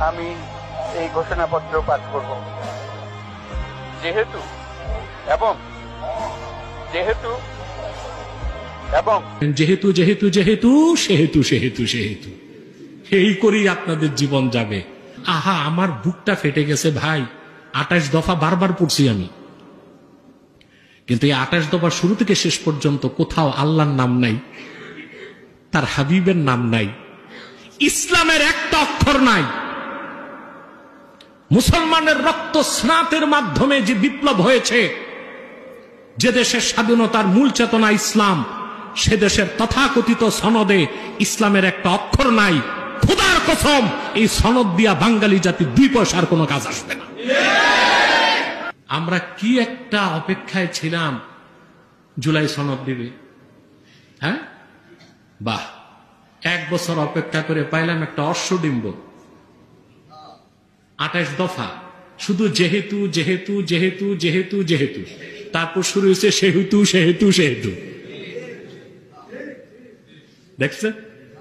আমি এই ঘোষণাপত্র পাঠ করব। যেহেতু এবং যেহেতু এবং যেহেতু যেহেতু যেহেতু সেহেতু সেহেতু সেহেতু এই করেই আপনাদের জীবন যাবে। আহা, আমার বুকটা ফেটে গেছে ভাই। 28 দফা বারবার পড়ছি আমি, কিন্তু এই 28 দফা শুরু থেকে শেষ পর্যন্ত কোথাও আল্লাহর নাম নাই, তার হাবিবের নাম নাই, ইসলামের একটা অক্ষর নাই। মুসলমানের রক্ত স্নাতের মাধ্যমে যে বিপ্লব হয়েছে, যে দেশের স্বাধীনতার মূল চেতনা ইসলাম, সে দেশের তথাকথিত সনদে ইসলামের একটা অক্ষর নাই। খোদার কসম, এই সনদ দিয়া বাঙালি জাতি 2 পয়সার কোনো কাজ আসবে না। আমরা কি একটা অপেক্ষায় ছিলাম জুলাই সনদ দিবে। হ্যাঁ, বাহ, 1 বছর অপেক্ষা করে পাইলাম একটা অশ্বডিম্ব, 28 দফা, শুধু যেহেতু যেহেতু যেহেতু যেহেতু যেহেতু, তারপর শুরু হয়েছে সেহেতু সেহেতু সেহেতু। দেখছেন?